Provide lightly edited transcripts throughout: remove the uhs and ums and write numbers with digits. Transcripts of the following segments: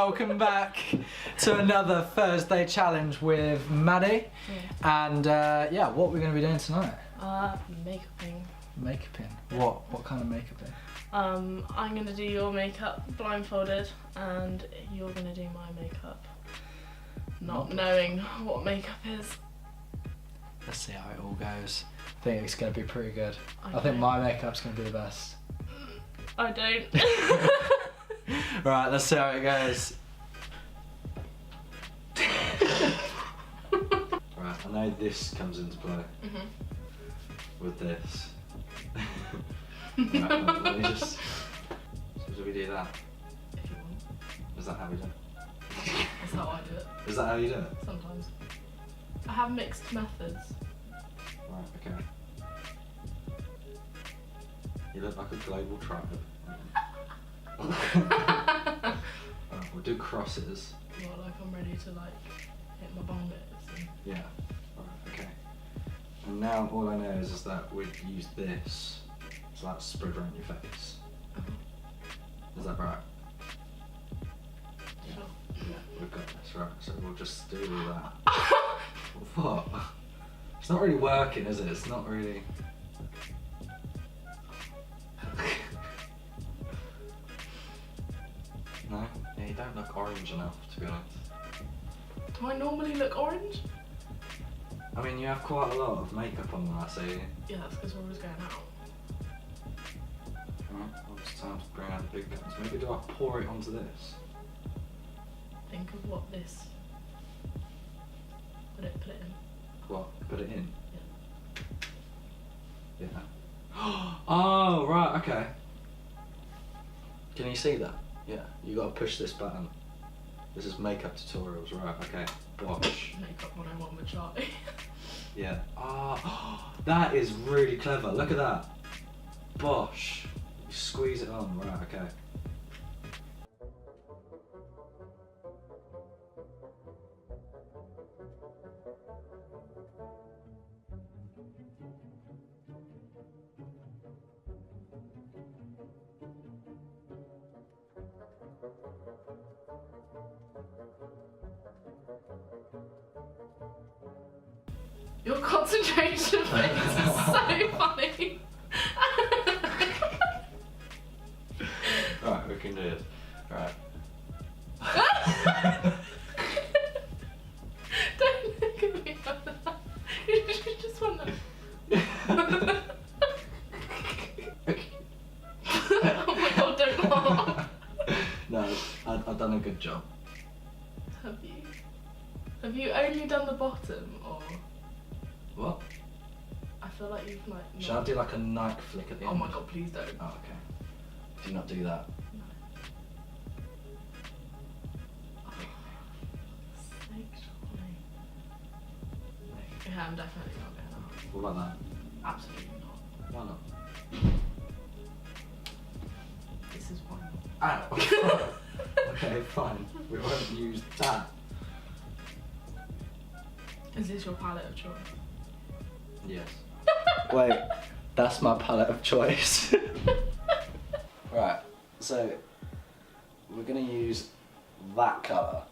welcome back to another Thursday challenge with Maddie. And yeah, what we're going to be doing tonight? Makeuping. Makeuping? What kind of makeuping? I'm going to do your makeup blindfolded and you're going to do my makeup not knowing what makeup is. Let's see how it all goes. I think it's going to be pretty good. Okay. I think my makeup's going to be the best. I don't. Right, let's see how it goes. Right, I know this comes into play with this. Right, let me just. So do we do that? If you want. Is that how we do it? That's how I do it. Is that how you do it? Sometimes. I have mixed methods. Right, okay. You look like a global tribe. Right, we'll do crosses. Well, like I'm ready to like hit my bum bits. And... Yeah. Right, okay. And now all I know is that we've used this, so that's spread around your face. Is that right? Sure. Yeah, we've got this, right. So we'll just do that. What? It's not really working, is it? It's not really... No? Yeah, you don't look orange enough, to be honest. Do I normally look orange? I mean, you have quite a lot of makeup on when I see you. Yeah, that's because we're always going out. Alright, well, it's time to bring out the big guns. Maybe do I pour it onto this? Think of what this... Put it in. What? Put it in? Yeah. Yeah. Oh, right, okay. Can you see that? Yeah, you gotta push this button. This is makeup tutorials, right, okay. Watch. Makeup 101 with Charlie. Yeah. Oh, that is really clever. Look at that. Bosh. You squeeze it on, right, okay. Your concentration face is so funny. Right, we can do it. Right. Don't look at me like that. You just want to... Oh my god, don't laugh. No, I've done a good job. Have you? Have you only done the bottom or... What? I feel like you've like... Should I do like a Nike flick at the Oh end? my god, please don't. Oh, okay. Do not do that. No. Oh, snake Charlie. Yeah, I'm definitely not going out. What about that? Absolutely not. Why not? This is why not. Ow! Okay, fine. We won't use that. Is this your palette of choice? Yes. Wait, that's my palette of choice. Right, so we're gonna use that colour,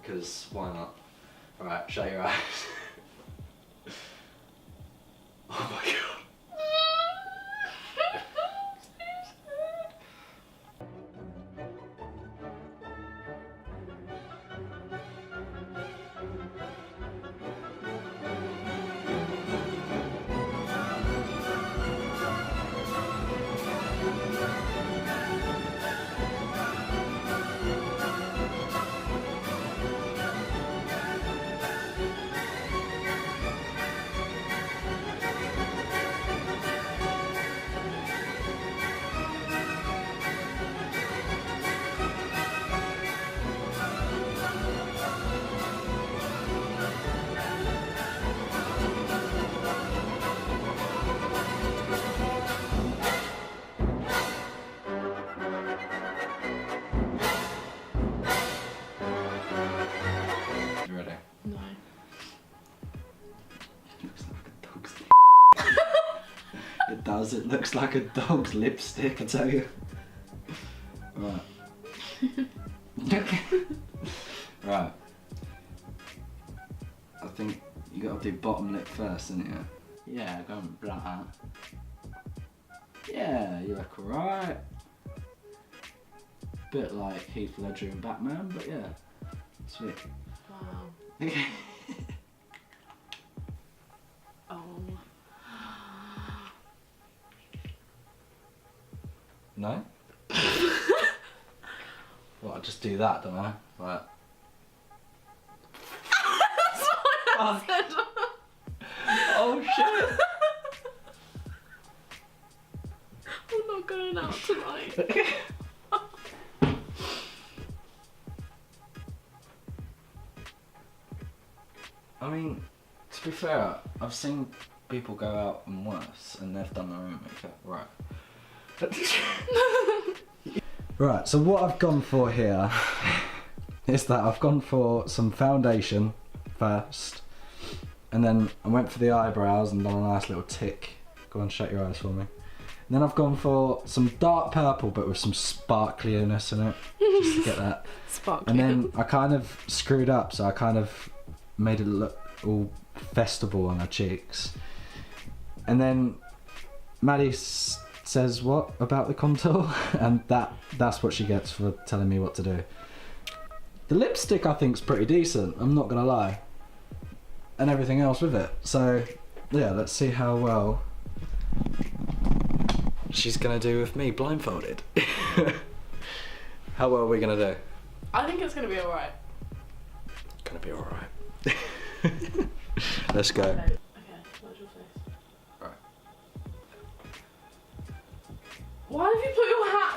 because why not? Alright, shut your eyes. Oh my god. does. It looks like a dog's lipstick, I tell you. Right. Right. I think you gotta do bottom lip first, innit? Yeah, go on like that. Yeah, you look alright. Bit like Heath Ledger and Batman, but yeah. Sweet. Wow. Oh. No? Well, I just do that, don't I? Right. That's what I said. Oh shit! I'm not going out tonight. I mean, to be fair, I've seen people go out and worse, and they've done their own makeup. Right. Right, so what I've gone for here is that I've gone for some foundation first, and then I went for the eyebrows and done a nice little tick. Go on, shut your eyes for me. And then I've gone for some dark purple but with some sparkliness in it, just to get that. Sparkly. And then I kind of screwed up, so I kind of made it look all festival on her cheeks. And then Maddie says what about the contour, and that's what she gets for telling me what to do. The lipstick I think's pretty decent, I'm not gonna lie, and everything else with it. So yeah, let's see how well she's gonna do with me blindfolded. How well are we gonna do? I think it's gonna be alright. Gonna be alright. Let's go. Okay, where's your face? Right. Why have you put your hat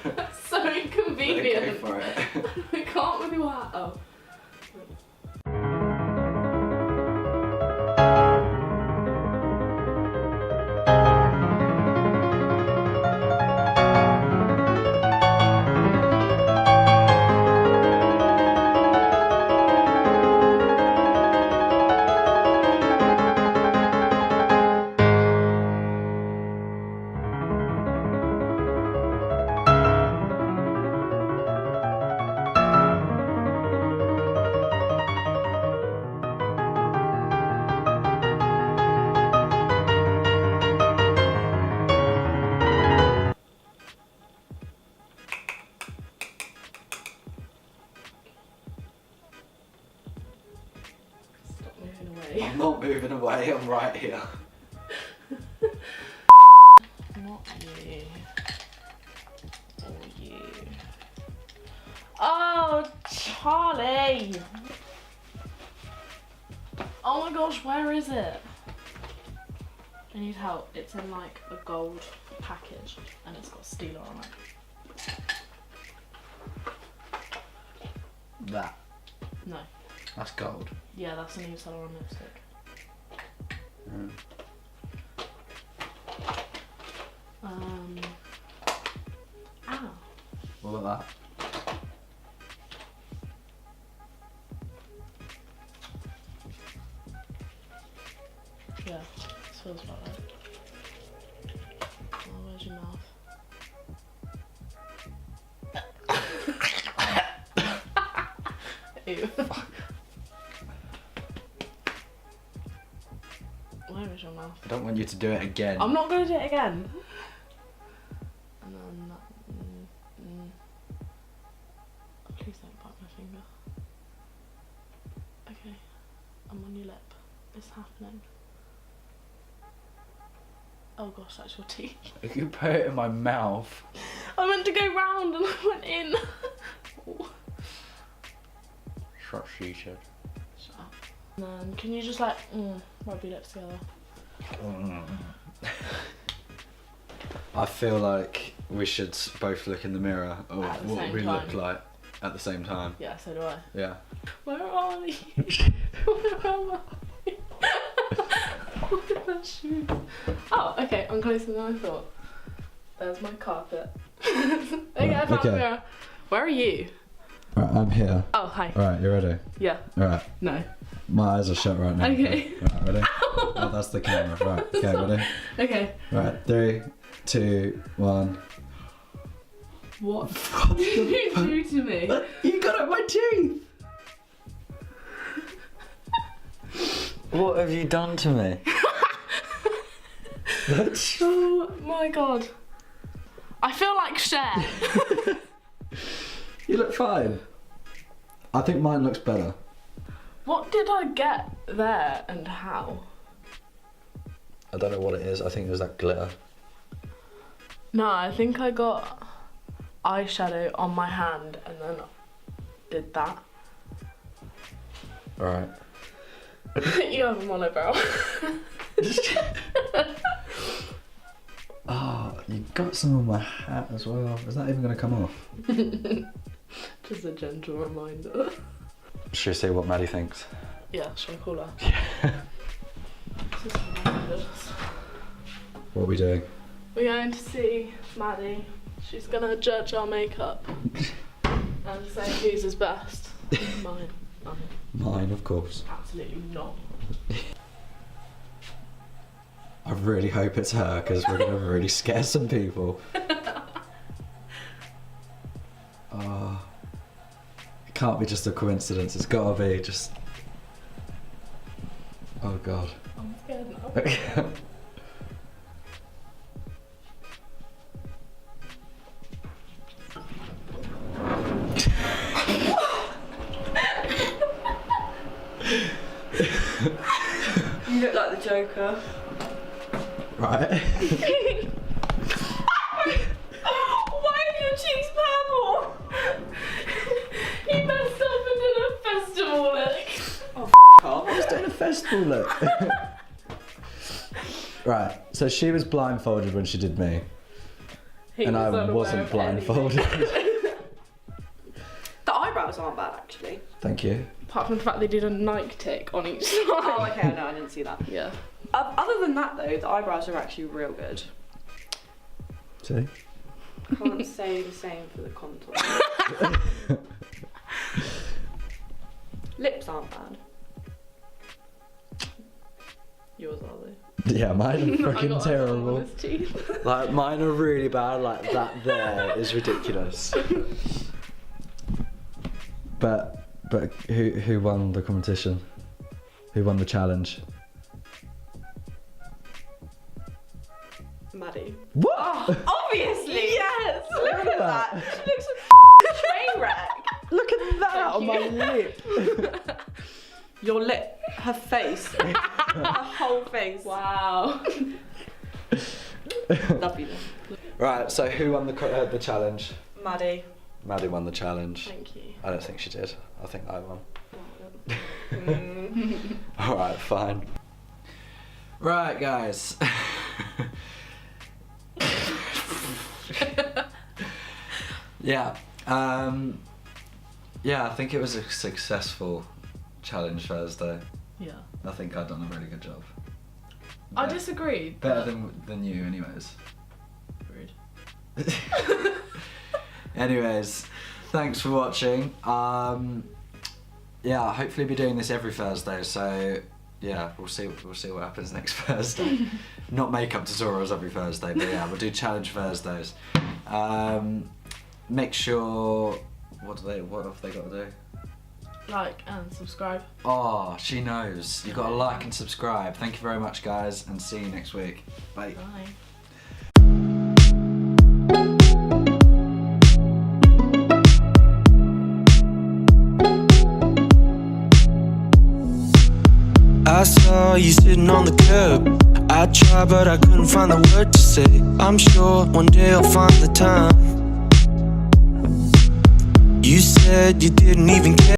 there? That's so inconvenient. Go for it. We can't with your hat. Oh. I'm not moving away, I'm right here. Not you. Or you. Oh, Charlie! Oh my gosh, where is it? I need help. It's in like a gold package and it's got Steeler on it. That. No. That's gold. Yeah, that's a new Salon lipstick. Mm. Ow. What about that? Yeah, this feels about right. Oh, where's your mouth? Ew. Where is your mouth? I don't want you to do it again. I'm not going to do it again. And then that. Please don't bite my finger. Okay, I'm on your lip. It's happening. Oh gosh, that's your teeth. You put it in my mouth. I meant to go round and I went in. Shut she-shed. Shut up. And then can you just like rub your lips together? I feel like we should both look in the mirror of At the what same we time. look like at the same time. Yeah, so do I. Yeah. Where are we? Where am I? What did that shoot? Oh, okay, I'm closer than I thought. There's my carpet. Okay, I found the mirror. Where are you? Right, I'm here. Oh, hi. Alright, you ready? Yeah. Alright. No. My eyes are shut right now. Okay. Right, ready? Oh, that's the camera. Right, okay, ready? Okay. Right, 3, 2, 1. What did you do to me? You got out my teeth! What have you done to me? Oh my god. I feel like Cher. You look fine. I think mine looks better. What did I get there and how? I don't know what it is. I think it was that glitter. No, I think I got eyeshadow on my hand and then did that. Alright. You have a monobrow. Oh, you got some on my hat as well. Is that even going to come off? Just a gentle reminder. Should we see what Maddie thinks? Yeah, shall I call her? Yeah. What are we doing? We're going to see Maddie. She's going to judge our makeup and say whose is best. Mine. Mine, of course. Absolutely not. I really hope it's her because we're going to really scare some people. Oh, it can't be just a coincidence. It's got to be just... Oh God. I'm scared now. You look like the Joker. Right. Why are your cheeks purple? You messed up and did a festival look. Oh, off. I was doing a festival look. Right, so she was blindfolded when she did me. And I wasn't blindfolded. The eyebrows aren't bad, actually. Thank you. Apart from the fact they did a Nike tick on each side. Oh, okay, no, I didn't see that. Yeah. Other than that, though, the eyebrows are actually real good. See? Can't say the same for the contour. Lips aren't bad. Yours are they? Yeah, mine are I freaking got terrible. on his teeth. Like, mine are really bad, like that there is ridiculous. But who won the competition? Who won the challenge? Maddie. What? Oh, obviously! Yes! Look at that! She looks like a train wreck! Look at that on my lip. Your lip, her face, her whole face. Wow. Love you. Right, so who won the challenge? Maddie. Maddie won the challenge. Thank you. I don't think she did. I think I won. Mm. Alright, fine. Right, guys. Yeah. Yeah, I think it was a successful challenge Thursday. Yeah. I think I've done a really good job. I disagree. Better than you, anyways. Rude. Anyways, thanks for watching. Yeah, hopefully be doing this every Thursday. So yeah, we'll see what happens next Thursday. Not makeup tutorials every Thursday, but yeah, we'll do challenge Thursdays. Make sure. What have they got to do? Like and subscribe. Oh, she knows. You've got to like and subscribe. Thank you very much, guys, and see you next week. Bye. Bye. I saw you sitting on the curb. I tried but I couldn't find the word to say. I'm sure one day I'll find the time. You said you didn't even care.